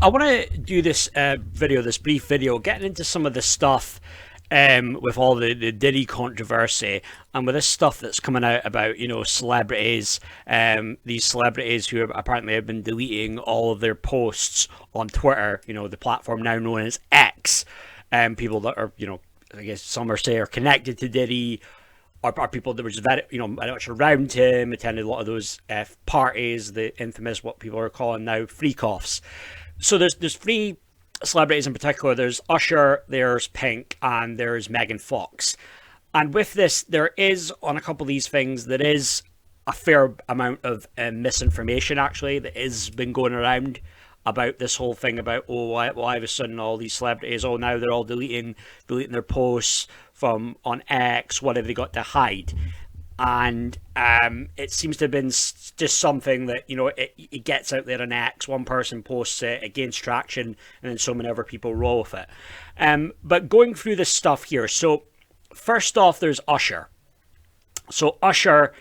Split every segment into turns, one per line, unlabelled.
I want to do this this brief video, getting into some of the stuff with all the Diddy controversy and with this stuff that's coming out about, celebrities, these celebrities who apparently have been deleting all of their posts on Twitter, the platform now known as X, people that are, I guess some are say are connected to Diddy, are people that were just very, much around him, attended a lot of those parties, the infamous, what people are calling now, freak-offs. So there's three celebrities in particular. There's Usher, there's Pink, and there's Megan Fox. And with this, there is, on a couple of these things, there is a fair amount of misinformation, actually, that has been going around about this whole thing about, why all of a sudden all these celebrities, now they're all deleting their posts from on X, what have they got to hide? And it seems to have been just something that, it gets out there on X, one person posts it, it gains traction, and then so many other people roll with it. But going through this stuff here, so first off, there's Usher. So Usher,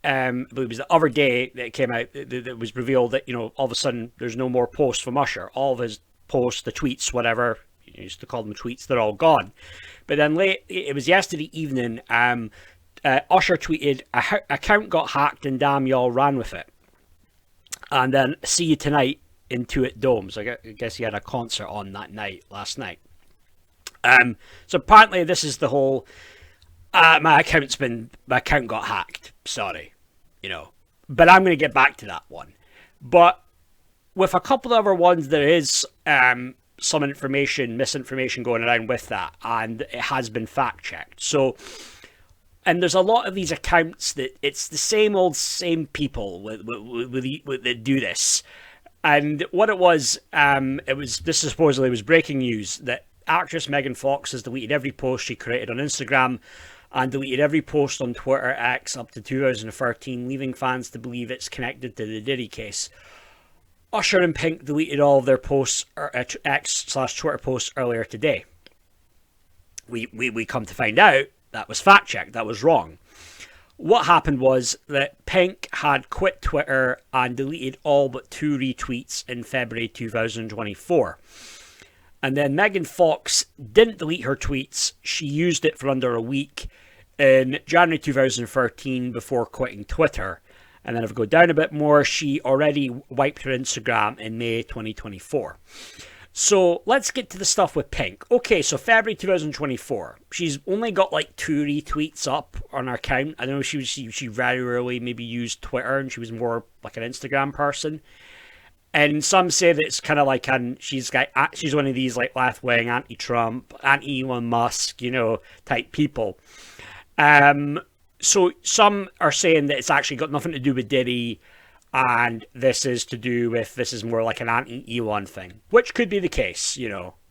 I believe it was the other day that it came out, that it was revealed that, all of a sudden there's no more posts from Usher. All of his posts, the tweets, whatever, you used to call them tweets, they're all gone. But then it was yesterday evening, Usher tweeted, account got hacked and damn y'all ran with it. And then see you tonight in It Dome. So I guess he had a concert on that night, last night. So apparently this is the whole, my account got hacked. Sorry, But I'm going to get back to that one. But with a couple of other ones, there is some misinformation going around with that. And it has been fact-checked. So... And there's a lot of these accounts that it's the same people that do this. And what it was this supposedly was breaking news that actress Megan Fox has deleted every post she created on Instagram and deleted every post on Twitter X up to 2013, leaving fans to believe it's connected to the Diddy case. Usher and Pink deleted all of their posts, X/Twitter posts earlier today. We come to find out that was fact-checked. That was wrong. What happened was that Pink had quit Twitter and deleted all but 2 retweets in February 2024. And then Megan Fox didn't delete her tweets. She used it for under a week in January 2013 before quitting Twitter. And then if we go down a bit more, she already wiped her Instagram in May 2024. So let's get to the stuff with Pink. Okay, so February 2024. She's only got like 2 retweets up on her account. I know she very rarely maybe used Twitter and she was more like an Instagram person. And some say that it's kind of like she's one of these like left-wing, anti-Trump, anti-Elon Musk, type people. So some are saying that it's actually got nothing to do with Diddy. And this is more like an anti-Elon thing, which could be the case,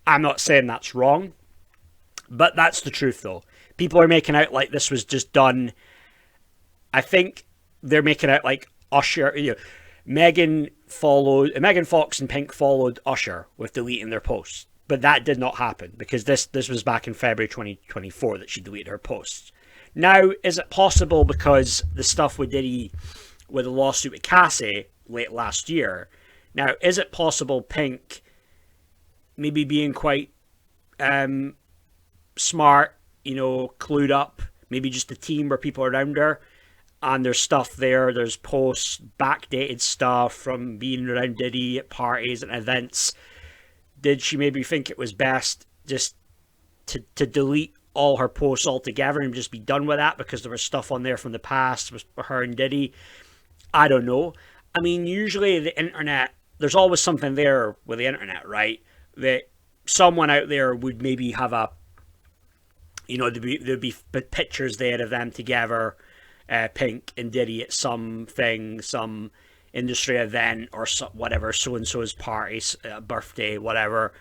I'm not saying that's wrong, but that's the truth, though. People are making out like this was just done. I think they're making out like Usher, Megan Fox and Pink followed Usher with deleting their posts, but that did not happen because this was back in February 2024 that she deleted her posts. Now, is it possible because the stuff with Diddy, with a lawsuit with Cassie late last year. Now, is it possible Pink maybe being quite smart, clued up, maybe just a team or people around her, and there's stuff there, there's posts, backdated stuff from being around Diddy at parties and events. Did she maybe think it was best just to delete all her posts altogether and just be done with that because there was stuff on there from the past with her and Diddy? I don't know. I mean, usually the internet, there's always something there with the internet, right? That someone out there would maybe have there'd be pictures there of them together, Pink and Diddy at some industry event or whatever, so-and-so's party, birthday, whatever.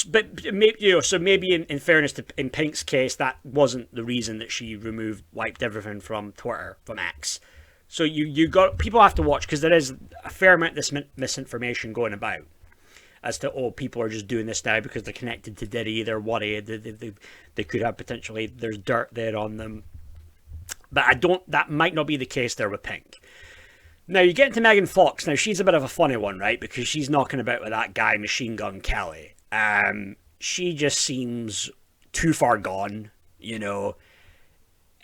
But maybe, so maybe in fairness to in Pink's case, that wasn't the reason that she wiped everything from Twitter, from X. So people have to watch because there is a fair amount of this misinformation going about as to people are just doing this now because they're connected to Diddy, they're worried, they could have potentially there's dirt there on them. But that might not be the case there with Pink. Now you get into Megan Fox. Now she's a bit of a funny one, right? Because she's knocking about with that guy Machine Gun Kelly. She just seems too far gone, you know.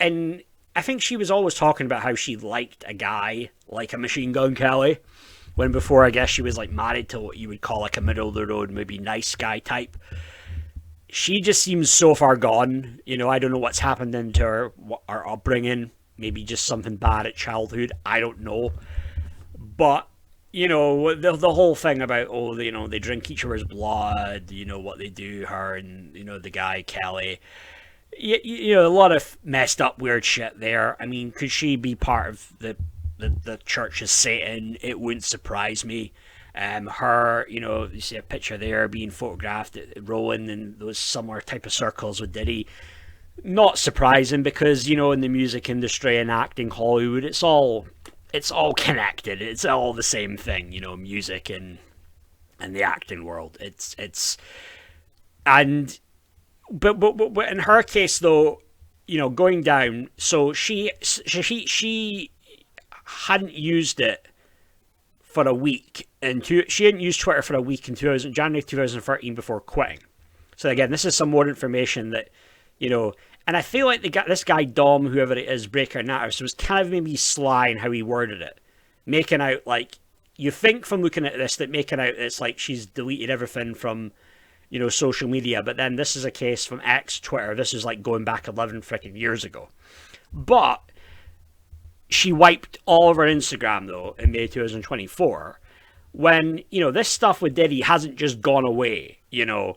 And I think she was always talking about how she liked a guy like a Machine Gun Kelly. When before, I guess she was like married to what you would call like a middle of the road, maybe nice guy type. She just seems so far gone. You know, I don't know what's happened into her upbringing. Maybe just something bad at childhood. I don't know. But, you know, the whole thing about, oh, you know, they drink each other's blood, you know, what they do, her and, you know, the guy, Kelly. You know, a lot of messed up, weird shit there. I mean, could she be part of the Church of Satan? It wouldn't surprise me. Her, you know, you see a picture there being photographed, rolling in those similar type of circles with Diddy. Not surprising because, you know, in the music industry and acting, Hollywood, it's all connected. It's all the same thing, you know, music and the acting world. It's and but in her case though, you know, going down. So she hadn't used it for a week, and she hadn't used Twitter for a week in January 2013 before quitting. So again, this is some more information that, you know, and I feel like this guy Dom, whoever it is, Breaker Natters, was kind of maybe sly in how he worded it, making out like, you think from looking at this that making out it's like she's deleted everything from, you know, social media, but then this is a case from X, Twitter. This is like going back 11 freaking years ago. But she wiped all of her Instagram though in May 2024, when, you know, this stuff with Diddy hasn't just gone away. You know,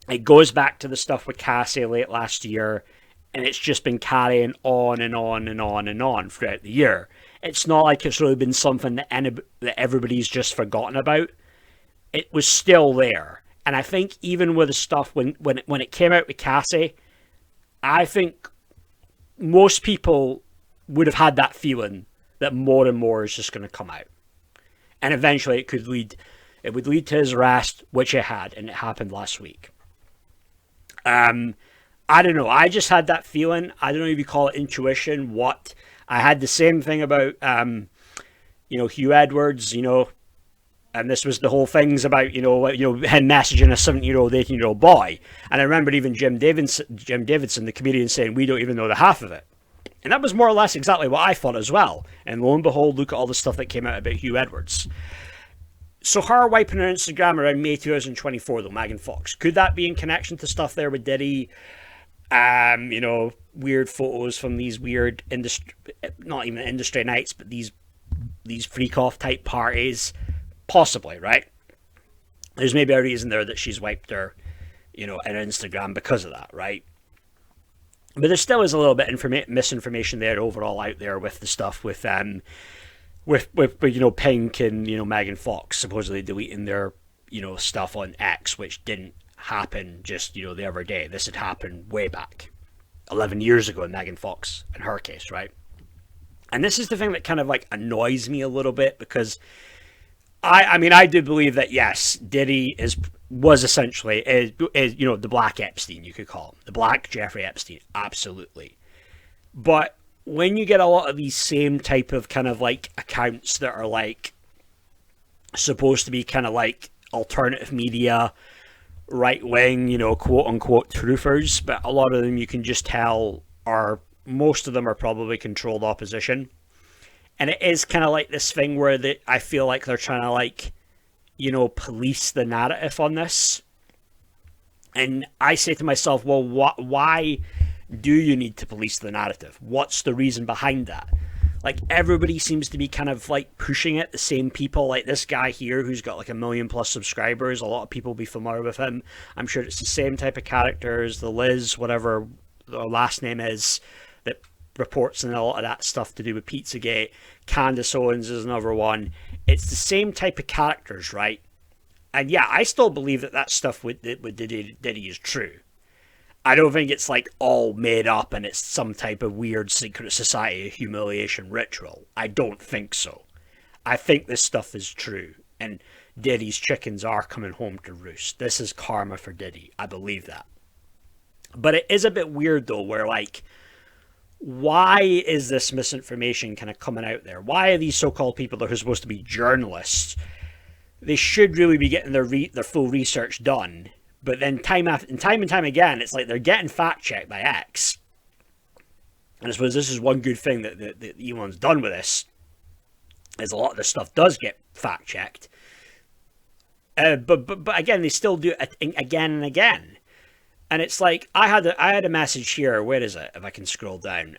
it goes back to the stuff with Cassie late last year, and it's just been carrying on and on and on and on throughout the year. It's not like it's really been something that everybody's just forgotten about. It was still there. And I think even with the stuff when it came out with Cassie, I think most people would have had that feeling that more and more is just going to come out. And eventually it would lead to his arrest, which it had, and it happened last week. I don't know. I just had that feeling. I don't know if you call it intuition. What? I had the same thing about, you know, Hugh Edwards, you know, and this was the whole things about, you know, him messaging a 17-year-old, 18-year-old boy. And I remember even Jim Davidson, the comedian, saying, we don't even know the half of it. And that was more or less exactly what I thought as well. And lo and behold, look at all the stuff that came out about Hugh Edwards. So her wiping her Instagram around May 2024, though, Megan Fox. Could that be in connection to stuff there with Diddy? You know, weird photos from these weird not even industry nights, but these freak-off type parties. Possibly, right? There's maybe a reason there that she's wiped her, you know, her Instagram because of that, right? But there still is a little bit misinformation there overall out there with the stuff with you know, Pink and, you know, Megan Fox supposedly deleting their, you know, stuff on X, which didn't happen just, you know, the other day. This had happened way back 11 years ago in Megan Fox, in her case, right? And this is the thing that kind of like annoys me a little bit, because I mean, I do believe that, yes, Diddy was essentially, you know, the Black Epstein, you could call him. The Black Jeffrey Epstein, absolutely. But when you get a lot of these same type of kind of like accounts that are like supposed to be kind of like alternative media, right wing, you know, quote unquote truthers, but a lot of them you can just tell most of them are probably controlled opposition. And it is kind of like this thing where I feel like they're trying to, like, you know, police the narrative on this. And I say to myself, well, why do you need to police the narrative? What's the reason behind that? Like, everybody seems to be kind of, like, pushing it. The same people, like this guy here who's got, like, 1 million+ subscribers. A lot of people will be familiar with him. I'm sure it's the same type of characters, the Liz, whatever her last name is, that reports and a lot of that stuff to do with Pizzagate. Candace Owens is another one. It's the same type of characters, right? And yeah, I still believe that stuff with Diddy is true. I don't think it's like all made up and it's some type of weird secret society humiliation ritual. I don't think so. I think this stuff is true, and Diddy's chickens are coming home to roost. This is karma for Diddy. I believe that. But it is a bit weird though, where like, why is this misinformation kind of coming out there? Why are these so-called people that are supposed to be journalists? They should really be getting their full research done. But then time and time again, it's like they're getting fact-checked by X. And I suppose this is one good thing that Elon's done with this, is a lot of this stuff does get fact-checked. But again, they still do it again and again. And it's like, I had a message here. Where is it? If I can scroll down.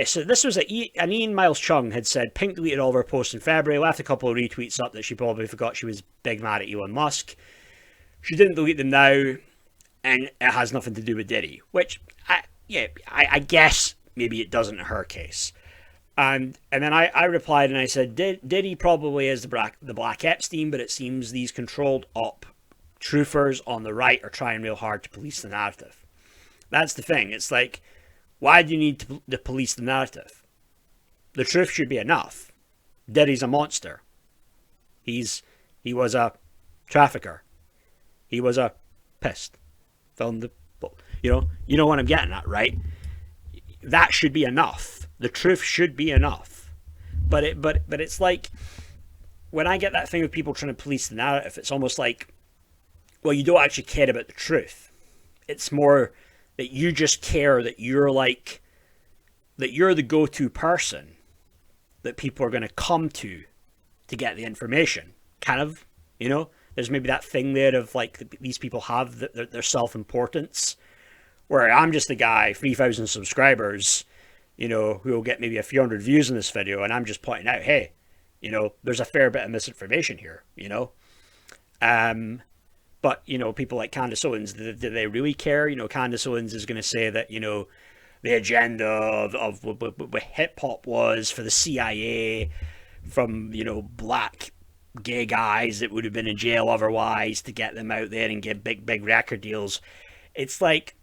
So this was an Ian Miles Chung had said, Pink deleted all of her posts in February, left a couple of retweets up that she probably forgot she was big mad at Elon Musk. She didn't delete them now, and it has nothing to do with Diddy. Which, I guess maybe it doesn't in her case. And then I replied and I said, Diddy probably is the Black Epstein, but it seems these controlled up truthers on the right are trying real hard to police the narrative. That's the thing. It's like, why do you need to police the narrative? The truth should be enough. Diddy's a monster. He was a trafficker. He was a pest. You know what I'm getting at, right? That should be enough. The truth should be enough. But it's like, when I get that thing of people trying to police the narrative, it's almost like, well, you don't actually care about the truth. It's more that you just care that you're the go-to person that people are going to come to get the information. Kind of, there's maybe that thing there of like these people have their self-importance, where I'm just the guy, 3,000 subscribers, who will get maybe a few hundred views in this video, and I'm just pointing out, hey, there's a fair bit of misinformation here, But, people like Candace Owens, do they really care? Candace Owens is going to say that, the agenda of what hip-hop was for the CIA, from, black gay guys that would have been in jail otherwise, to get them out there and get big record deals. It's like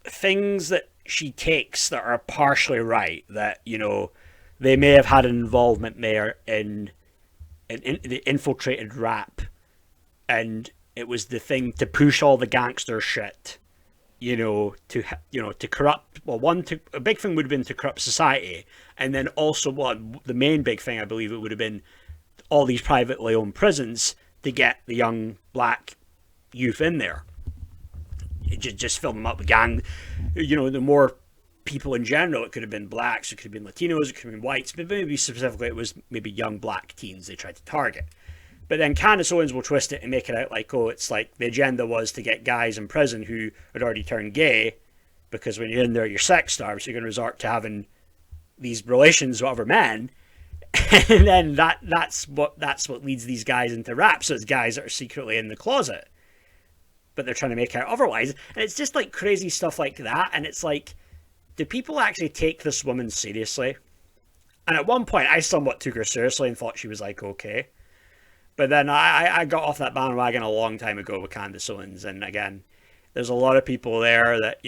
things that she takes that are partially right, that, they may have had an involvement there in the infiltrated rap, and it was the thing to push all the gangster shit, to corrupt. Well, a big thing would have been to corrupt society, and then also the main big thing, I believe, it would have been all these privately owned prisons to get the young black youth in there. Just fill them up with gang. The more people in general, it could have been blacks, it could have been Latinos, it could have been whites, but maybe specifically it was maybe young black teens they tried to target. But then Candace Owens will twist it and make it out like, oh, it's like the agenda was to get guys in prison who had already turned gay, because when you're in there, you're sex starved, so you're going to resort to having these relations with other men, and then that's what leads these guys into rap. So it's guys that are secretly in the closet, but they're trying to make out otherwise, and it's just like crazy stuff like that. And it's like, do people actually take this woman seriously? And at one point, I somewhat took her seriously and thought she was like okay. But then I got off that bandwagon a long time ago with Candace Owens. And again, there's a lot of people there that,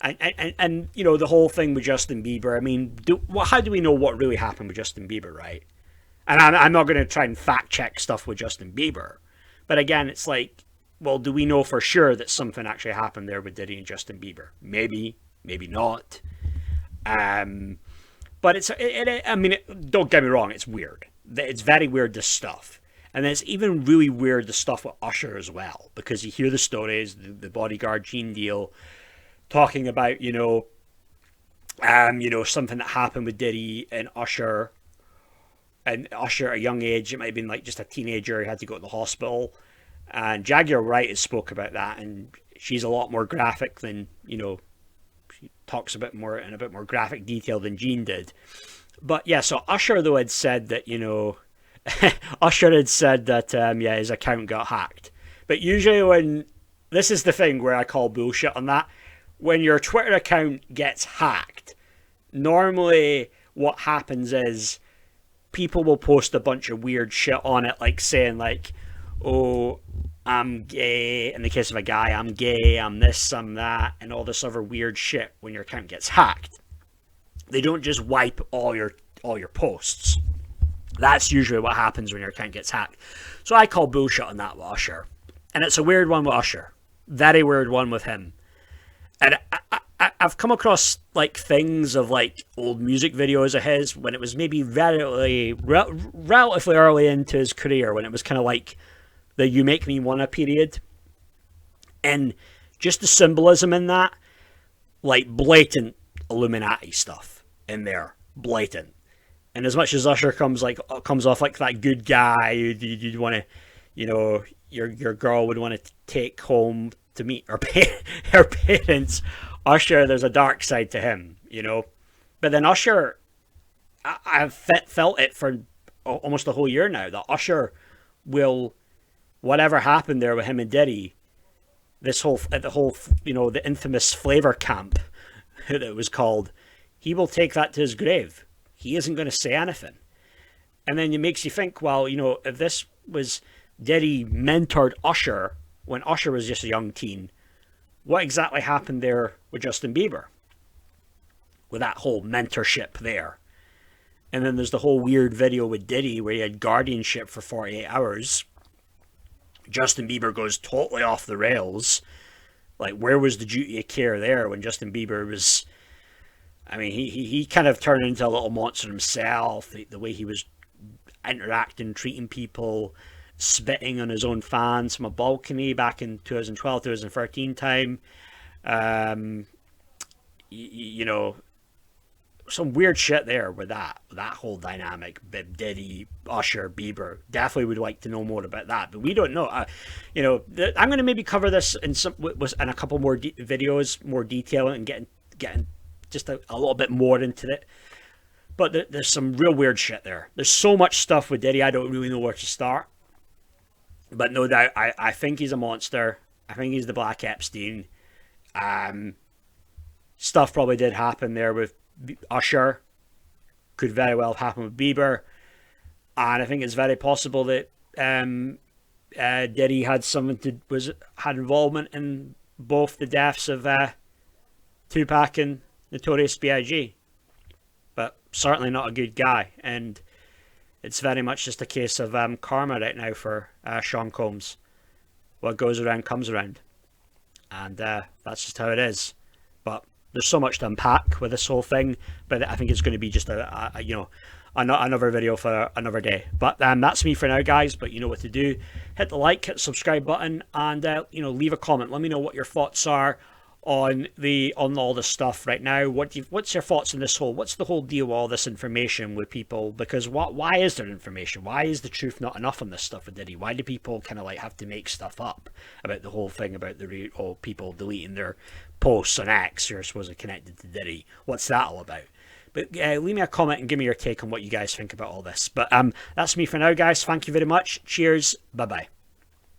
and the whole thing with Justin Bieber. I mean, how do we know what really happened with Justin Bieber, right? And I'm not going to try and fact check stuff with Justin Bieber. But again, it's like, well, do we know for sure that something actually happened there with Diddy and Justin Bieber? Maybe not. But don't get me wrong, it's weird. It's very weird, this stuff. And then it's even really weird, the stuff with Usher as well, because you hear the stories, the bodyguard Gene deal, talking about, something that happened with Diddy and Usher. And Usher at a young age, it might have been like just a teenager, he had to go to the hospital. And Jaguar Wright has spoke about that, and she's a lot more graphic than, she talks a bit more in a bit more graphic detail than Gene did. But yeah, so Usher though had said that, Usher had said that, his account got hacked. But usually when, this is the thing where I call bullshit on that, when your Twitter account gets hacked, normally what happens is people will post a bunch of weird shit on it, like saying like, oh, I'm gay, in the case of a guy, I'm gay, I'm this, I'm that, and all this other weird shit when your account gets hacked. They don't just wipe all your posts. That's usually what happens when your account gets hacked. So I call bullshit on that with Usher. And it's a weird one with Usher. Very weird one with him. And I've come across like things of like old music videos of his when it was maybe relatively early into his career, when it was kind of like the "You Make Me Wanna" period, and just the symbolism in that, like blatant Illuminati stuff in there, blatant. And as much as Usher comes off like that good guy you'd want to, you know, your girl would want to take home to meet her parents, Usher, there's a dark side to him, you know. But then Usher, I've felt it for almost a whole year now, that Usher will, whatever happened there with him and Diddy, the infamous flavor camp that it was called, he will take that to his grave. He isn't going to say anything. And then it makes you think, well, you know, if this was Diddy mentored Usher when Usher was just a young teen, what exactly happened there with Justin Bieber? With that whole mentorship there. And then there's the whole weird video with Diddy where he had guardianship for 48 hours. Justin Bieber goes totally off the rails. Like, where was the duty of care there when Justin Bieber was... I mean, he kind of turned into a little monster himself. The way he was interacting, treating people, spitting on his own fans from a balcony back in 2012, 2013 time. You know, some weird shit there with that whole dynamic. Diddy, Usher, Bieber. Definitely would like to know more about that, but we don't know. You know, I'm going to maybe cover this in a couple more videos, more detail, and getting just a little bit more into it. But there's some real weird shit there. There's so much stuff with Diddy, I don't really know where to start. But no doubt, I think he's a monster. I think he's the Black Epstein. Stuff probably did happen there with Usher. Could very well have happened with Bieber. And I think it's very possible that Diddy had involvement in both the deaths of Tupac and Notorious B.I.G. But certainly not a good guy. And it's very much just a case of karma right now for Sean Combs. What goes around comes around. And that's just how it is. But there's so much to unpack with this whole thing. But I think it's going to be just another video for another day. But that's me for now, guys. But you know what to do. Hit the like, hit the subscribe button, and leave a comment. Let me know what your thoughts are on all this stuff right now. What's your thoughts on this what's the whole deal with all this information with people? Because why is there information? Why is the truth not enough on this stuff with Diddy? Why do people kind of like have to make stuff up about the whole thing about people deleting their posts on X who are supposedly connected to Diddy? What's that all about? But leave me a comment and give me your take on what you guys think about all this. But that's me for now, guys. Thank you very much. Cheers. Bye bye.